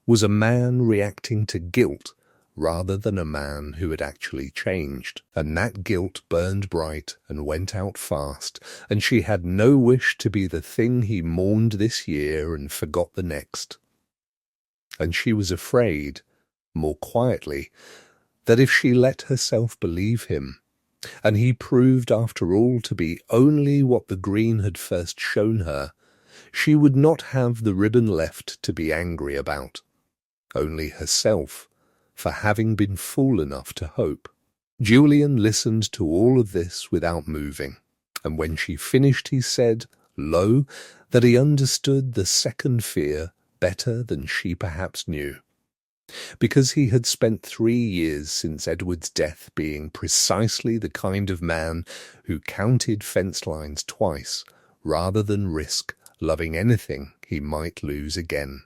was a man reacting to guilt rather than a man who had actually changed, and that guilt burned bright and went out fast, and she had no wish to be the thing he mourned this year and forgot the next. And she was afraid, more quietly, that if she let herself believe him, and he proved after all to be only what the green had first shown her, she would not have the ribbon left to be angry about, only herself, for having been fool enough to hope. Julian listened to all of this without moving, and when she finished he said, low, that he understood the second fear better than she perhaps knew, because he had spent 3 years since Edward's death being precisely the kind of man who counted fence lines twice rather than risk loving anything he might lose again,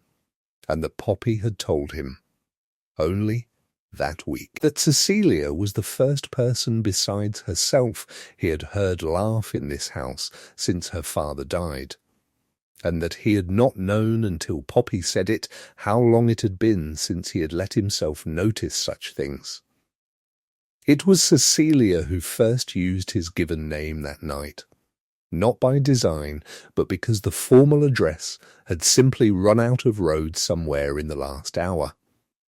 and that Poppy had told him, only that week. That Cecilia was the first person besides herself he had heard laugh in this house since her father died, and that he had not known until Poppy said it how long it had been since he had let himself notice such things. It was Cecilia who first used his given name that night, not by design, but because the formal address had simply run out of road somewhere in the last hour,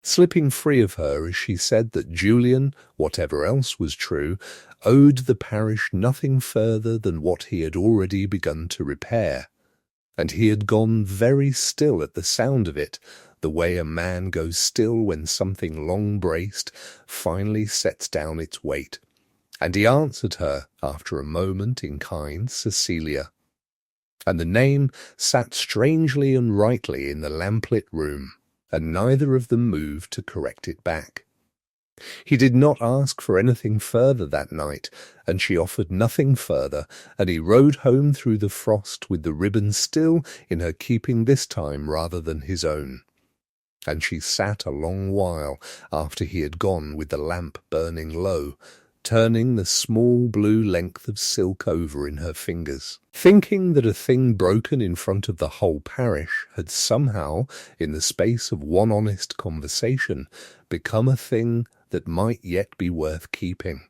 slipping free of her as she said that Julian, whatever else was true, owed the parish nothing further than what he had already begun to repair, and he had gone very still at the sound of it, the way a man goes still when something long-braced finally sets down its weight. And he answered her, after a moment, in kind, Cecilia. And the name sat strangely and rightly in the lamplit room, and neither of them moved to correct it back. He did not ask for anything further that night, and she offered nothing further, and he rode home through the frost with the ribbon still in her keeping this time rather than his own. And she sat a long while after he had gone with the lamp burning low, turning the small blue length of silk over in her fingers, thinking that a thing broken in front of the whole parish had somehow, in the space of one honest conversation, become a thing that might yet be worth keeping.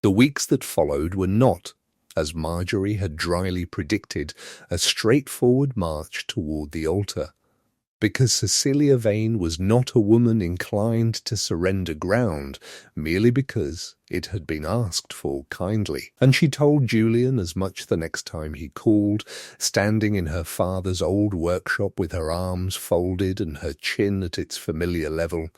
The weeks that followed were not, as Marjorie had dryly predicted, a straightforward march toward the altar, because Cecilia Vane was not a woman inclined to surrender ground merely because it had been asked for kindly, and she told Julian as much the next time he called, standing in her father's old workshop with her arms folded and her chin at its familiar level,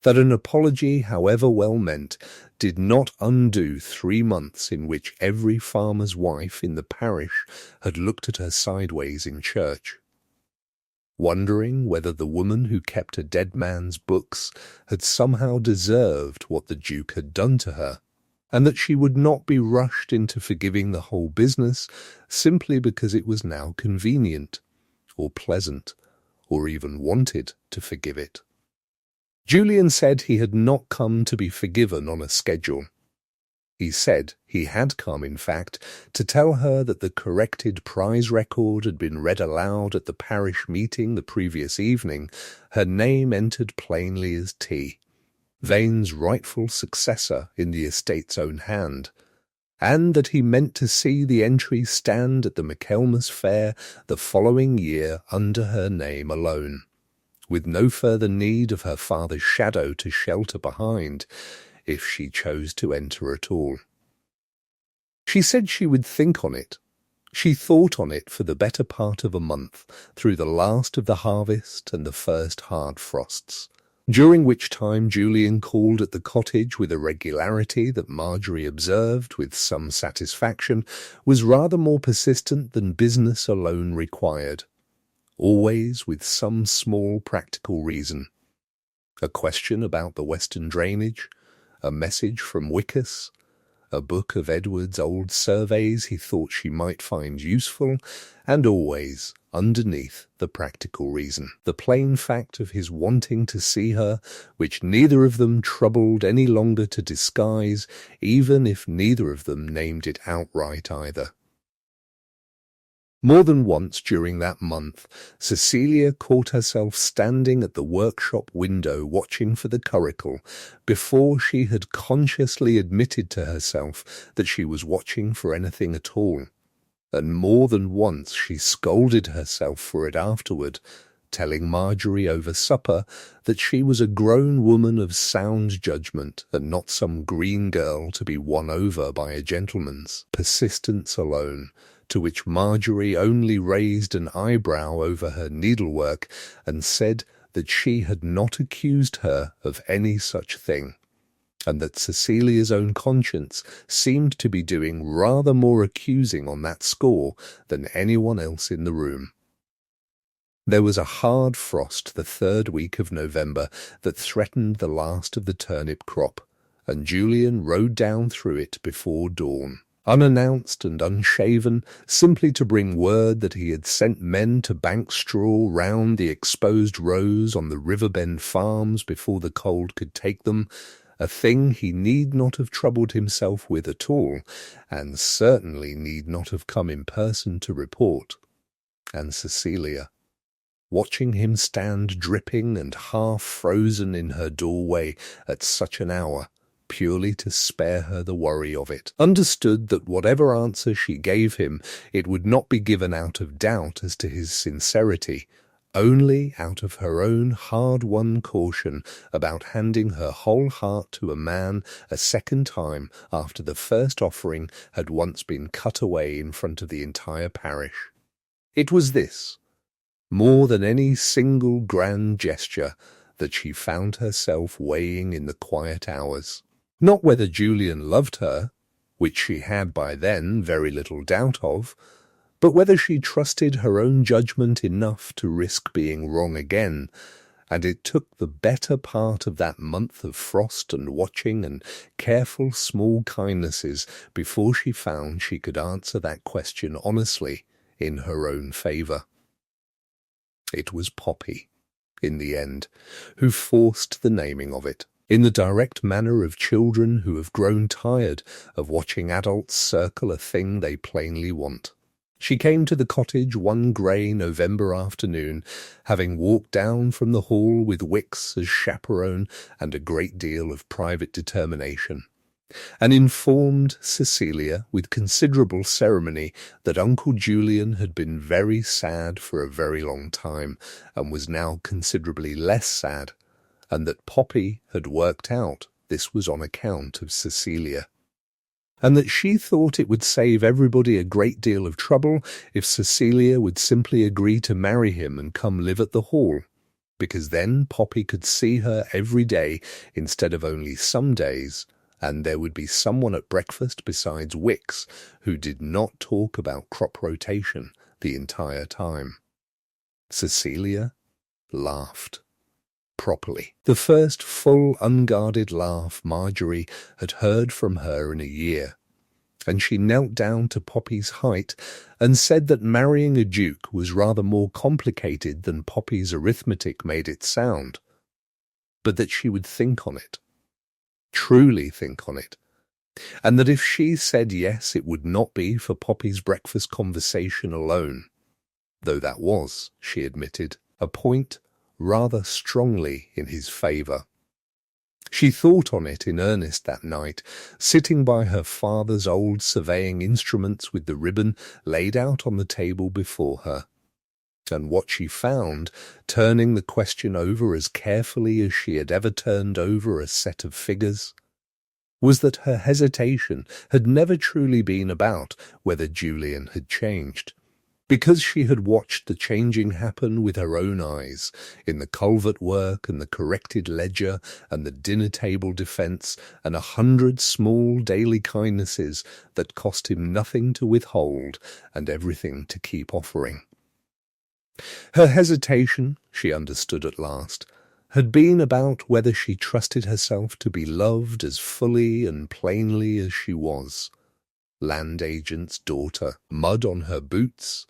that an apology, however well meant, did not undo 3 months in which every farmer's wife in the parish had looked at her sideways in church, wondering whether the woman who kept a dead man's books had somehow deserved what the Duke had done to her, and that she would not be rushed into forgiving the whole business simply because it was now convenient, or pleasant, or even wanted to forgive it. Julian said he had not come to be forgiven on a schedule. He said he had come, in fact, to tell her that the corrected prize record had been read aloud at the parish meeting the previous evening, her name entered plainly as T, Vane's rightful successor in the estate's own hand, and that he meant to see the entry stand at the Michaelmas Fair the following year under her name alone, with no further need of her father's shadow to shelter behind, if she chose to enter at all. She said she would think on it. She thought on it for the better part of a month, through the last of the harvest and the first hard frosts, during which time Julian called at the cottage with a regularity that Marjorie observed with some satisfaction was rather more persistent than business alone required, always with some small practical reason. A question about the western drainage, a message from Duchess, a book of Edward's old surveys he thought she might find useful, and always, underneath the practical reason, the plain fact of his wanting to see her, which neither of them troubled any longer to disguise, even if neither of them named it outright either. More than once during that month, Cecilia caught herself standing at the workshop window watching for the curricle before she had consciously admitted to herself that she was watching for anything at all, and more than once she scolded herself for it afterward, telling Marjorie over supper that she was a grown woman of sound judgment and not some green girl to be won over by a gentleman's persistence alone, to which Marjorie only raised an eyebrow over her needlework and said that she had not accused her of any such thing, and that Cecilia's own conscience seemed to be doing rather more accusing on that score than anyone else in the room. There was a hard frost the 3rd week of November that threatened the last of the turnip crop, and Julian rode down through it before dawn, unannounced and unshaven, simply to bring word that he had sent men to bank straw round the exposed rows on the Riverbend farms before the cold could take them, a thing he need not have troubled himself with at all, and certainly need not have come in person to report. And Cecilia, watching him stand dripping and half frozen in her doorway at such an hour, purely to spare her the worry of it, understood that whatever answer she gave him, it would not be given out of doubt as to his sincerity, only out of her own hard-won caution about handing her whole heart to a man a second time after the first offering had once been cut away in front of the entire parish. It was this, more than any single grand gesture, that she found herself weighing in the quiet hours. Not whether Julian loved her, which she had by then very little doubt of, but whether she trusted her own judgment enough to risk being wrong again, and it took the better part of that month of frost and watching and careful small kindnesses before she found she could answer that question honestly in her own favour. It was Poppy, in the end, who forced the naming of it, in the direct manner of children who have grown tired of watching adults circle a thing they plainly want. She came to the cottage one grey November afternoon, having walked down from the hall with Wicks as chaperone and a great deal of private determination, and informed Cecilia with considerable ceremony that Uncle Julian had been very sad for a very long time, and was now considerably less sad, and that Poppy had worked out this was on account of Cecilia, and that she thought it would save everybody a great deal of trouble if Cecilia would simply agree to marry him and come live at the Hall, because then Poppy could see her every day instead of only some days, and there would be someone at breakfast besides Wicks who did not talk about crop rotation the entire time. Cecilia laughed. Properly. The first full unguarded laugh Marjorie had heard from her in a year, and she knelt down to Poppy's height and said that marrying a duke was rather more complicated than Poppy's arithmetic made it sound, but that she would think on it, truly think on it, and that if she said yes it would not be for Poppy's breakfast conversation alone, though that was, she admitted, a point rather strongly in his favour. She thought on it in earnest that night, sitting by her father's old surveying instruments with the ribbon laid out on the table before her. And what she found, turning the question over as carefully as she had ever turned over a set of figures, was that her hesitation had never truly been about whether Julian had changed, because she had watched the changing happen with her own eyes, in the culvert work and the corrected ledger and the dinner-table defence and 100 small daily kindnesses that cost him nothing to withhold and everything to keep offering. Her hesitation, she understood at last, had been about whether she trusted herself to be loved as fully and plainly as she was, land agent's daughter, mud on her boots,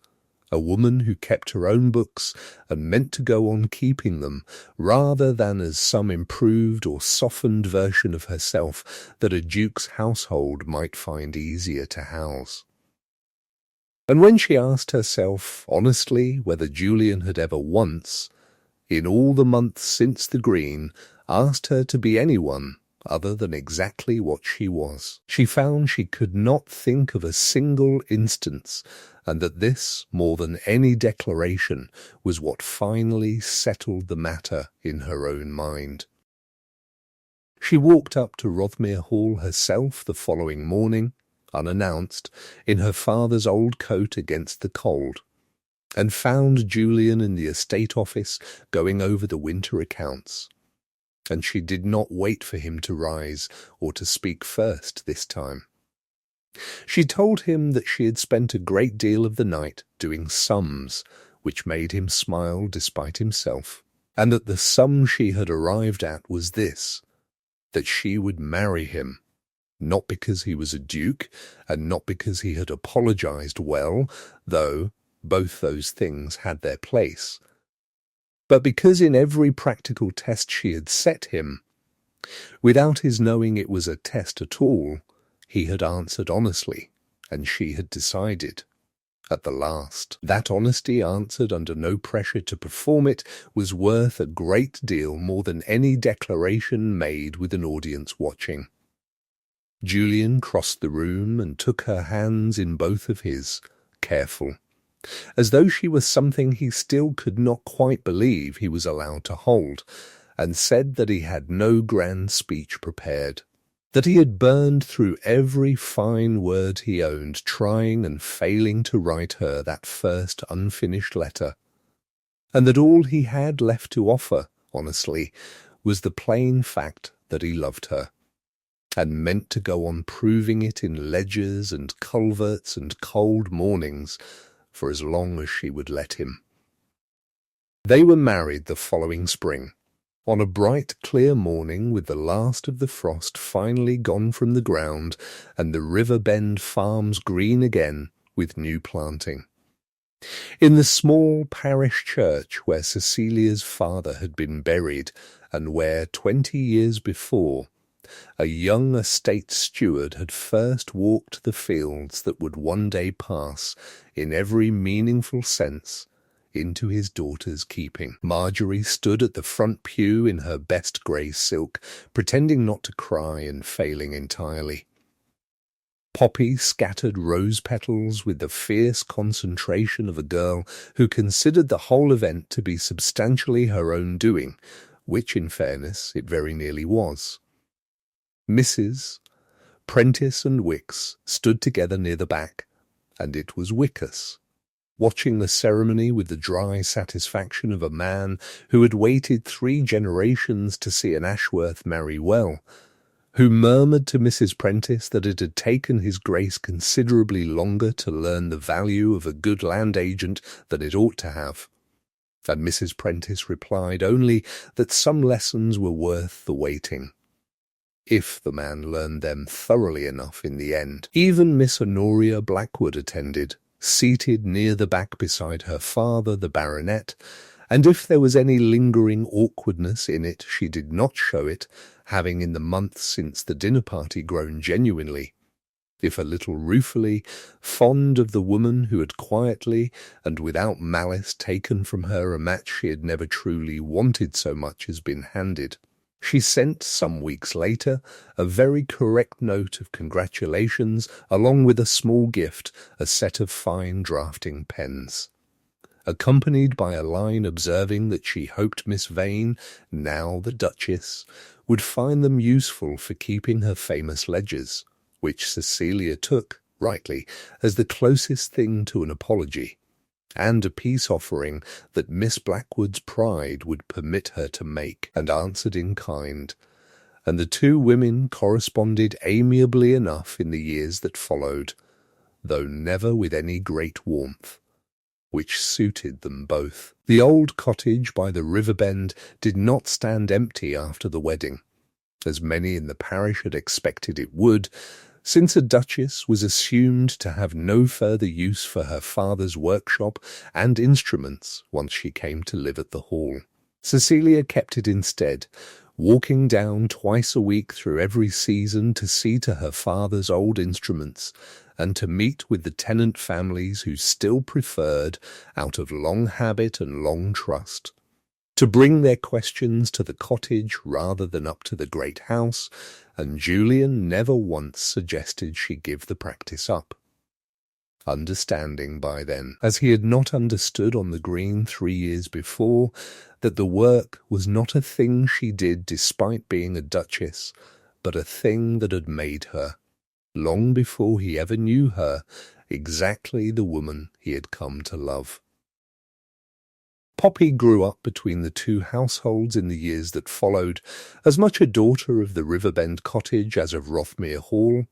a woman who kept her own books and meant to go on keeping them, rather than as some improved or softened version of herself that a duke's household might find easier to house. And when she asked herself honestly whether Julian had ever once, in all the months since the Green, asked her to be anyone other than exactly what she was, she found she could not think of a single instance, and that this, more than any declaration, was what finally settled the matter in her own mind. She walked up to Rothmere Hall herself the following morning, unannounced, in her father's old coat against the cold, and found Julian in the estate office going over the winter accounts. And she did not wait for him to rise or to speak first this time. She told him that she had spent a great deal of the night doing sums, which made him smile despite himself, and that the sum she had arrived at was this, that she would marry him, not because he was a duke, and not because he had apologized well, though both those things had their place, but because in every practical test she had set him, without his knowing it was a test at all, he had answered honestly, and she had decided. At the last, that honesty answered under no pressure to perform it was worth a great deal more than any declaration made with an audience watching. Julian crossed the room and took her hands in both of his, careful, as though she was something he still could not quite believe he was allowed to hold, and said that he had no grand speech prepared, that he had burned through every fine word he owned, trying and failing to write her that first unfinished letter, and that all he had left to offer, honestly, was the plain fact that he loved her, and meant to go on proving it in ledgers and culverts and cold mornings for as long as she would let him. They were married the following spring, on a bright, clear morning with the last of the frost finally gone from the ground and the River Bend farms green again with new planting. In the small parish church where Cecilia's father had been buried, and where 20 years before a young estate steward had first walked the fields that would one day pass, in every meaningful sense, into his daughter's keeping. Marjorie stood at the front pew in her best grey silk, pretending not to cry and failing entirely. Poppy scattered rose petals with the fierce concentration of a girl who considered the whole event to be substantially her own doing, which, in fairness, it very nearly was. Mrs. Prentice and Wicks stood together near the back, and it was Wickus, watching the ceremony with the dry satisfaction of a man who had waited 3 generations to see an Ashworth marry well, who murmured to Mrs. Prentice that it had taken his Grace considerably longer to learn the value of a good land agent than it ought to have, and Mrs. Prentice replied only that some lessons were worth the waiting, if the man learned them thoroughly enough in the end. Even Miss Honoria Blackwood attended, seated near the back beside her father, the baronet, and if there was any lingering awkwardness in it, she did not show it, having in the months since the dinner-party grown genuinely, if a little ruefully, fond of the woman who had quietly and without malice taken from her a match she had never truly wanted so much as been handed. She sent, some weeks later, a very correct note of congratulations, along with a small gift, a set of fine drafting pens, accompanied by a line observing that she hoped Miss Vane, now the Duchess, would find them useful for keeping her famous ledgers, which Cecilia took, rightly, as the closest thing to an apology, and a peace offering that Miss Blackwood's pride would permit her to make, and answered in kind, and the 2 women corresponded amiably enough in the years that followed, though never with any great warmth, which suited them both. The old cottage by the river bend did not stand empty after the wedding, as many in the parish had expected it would, since a duchess was assumed to have no further use for her father's workshop and instruments once she came to live at the Hall. Cecilia kept it instead, walking down twice a week through every season to see to her father's old instruments, and to meet with the tenant families who still preferred, out of long habit and long trust, to bring their questions to the cottage rather than up to the great house, and Julian never once suggested she give the practice up, understanding by then, as he had not understood on the green 3 years before, that the work was not a thing she did despite being a duchess, but a thing that had made her, long before he ever knew her, exactly the woman he had come to love. Poppy grew up between the 2 households in the years that followed, as much a daughter of the Riverbend cottage as of Rothmere Hall,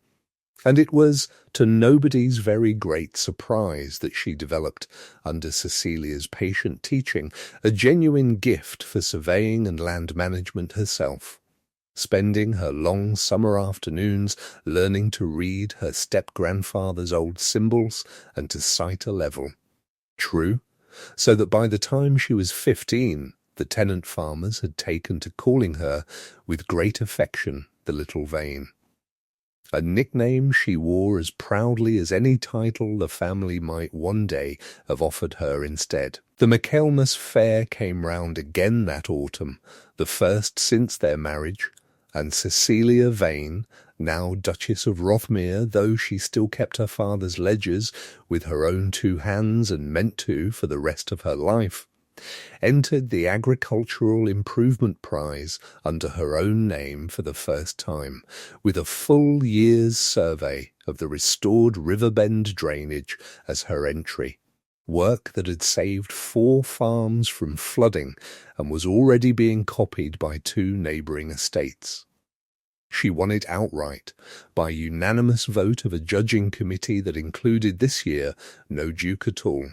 and it was to nobody's very great surprise that she developed, under Cecilia's patient teaching, a genuine gift for surveying and land management herself, spending her long summer afternoons learning to read her step-grandfather's old symbols and to cite a level. True, so that by the time she was 15, the tenant farmers had taken to calling her, with great affection, the Little Vane, a nickname she wore as proudly as any title the family might one day have offered her instead. The Michaelmas fair came round again that autumn, the first since their marriage, and Cecilia Vane, now Duchess of Rothmere, though she still kept her father's ledgers with her own two hands and meant to for the rest of her life, entered the Agricultural Improvement Prize under her own name for the first time, with a full year's survey of the restored Riverbend drainage as her entry, work that had saved 4 farms from flooding and was already being copied by 2 neighbouring estates. She won it outright, by unanimous vote of a judging committee that included this year no Duke at all,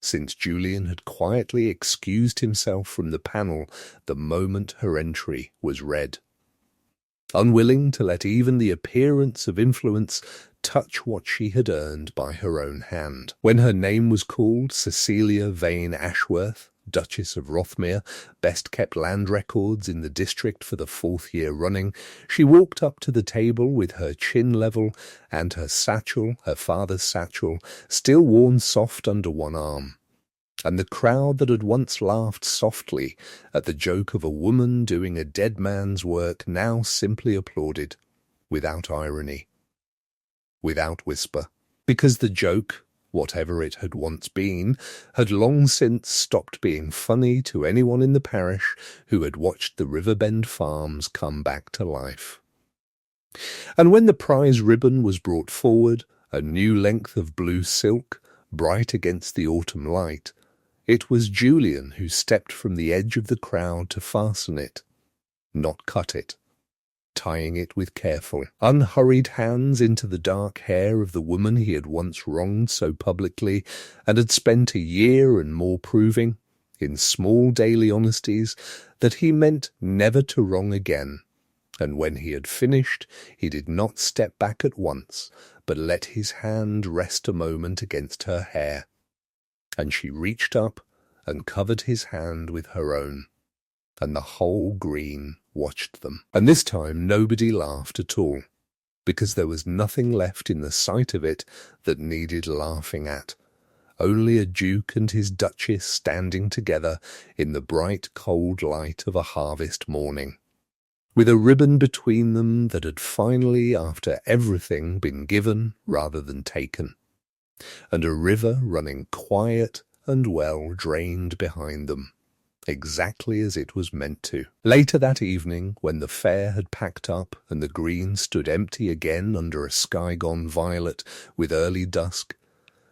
since Julian had quietly excused himself from the panel the moment her entry was read, unwilling to let even the appearance of influence touch what she had earned by her own hand. When her name was called, Cecilia Vane Ashworth, Duchess of Rothmere, best-kept land records in the district for the 4th year running, she walked up to the table with her chin level and her satchel, her father's satchel, still worn soft under one arm. And the crowd that had once laughed softly at the joke of a woman doing a dead man's work now simply applauded, without irony, without whisper, because the joke, whatever it had once been, had long since stopped being funny to anyone in the parish who had watched the Riverbend farms come back to life. And when the prize ribbon was brought forward, a new length of blue silk, bright against the autumn light, it was Julian who stepped from the edge of the crowd to fasten it, not cut it, tying it with careful, unhurried hands into the dark hair of the woman he had once wronged so publicly and had spent a year and more proving, in small daily honesties, that he meant never to wrong again. And when he had finished, he did not step back at once, but let his hand rest a moment against her hair. And she reached up and covered his hand with her own, and the whole green watched them. And this time nobody laughed at all, because there was nothing left in the sight of it that needed laughing at, only a duke and his duchess standing together in the bright cold light of a harvest morning, with a ribbon between them that had finally, after everything, been given rather than taken, and a river running quiet and well drained behind them, exactly as it was meant to. Later that evening, when the fair had packed up and the green stood empty again under a sky gone violet with early dusk,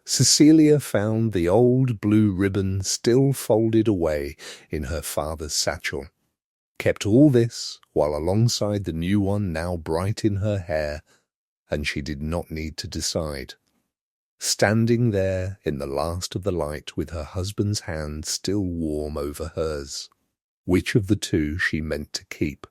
Cecilia found the old blue ribbon still folded away in her father's satchel, kept all this while alongside the new one now bright in her hair, and she did not need to decide. Standing there in the last of the light with her husband's hand still warm over hers, which of the 2 she meant to keep?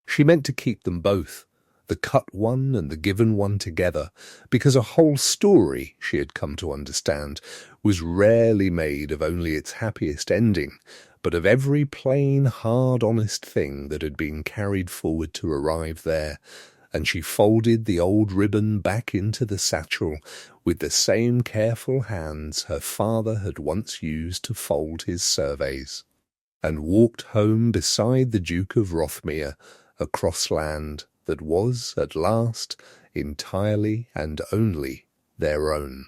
She meant to keep them both, the cut one and the given one together, because a whole story, she had come to understand, was rarely made of only its happiest ending, but of every plain, hard, honest thing that had been carried forward to arrive there, and she folded the old ribbon back into the satchel with the same careful hands her father had once used to fold his surveys, and walked home beside the Duke of Rothmere across land that was, at last, entirely and only their own.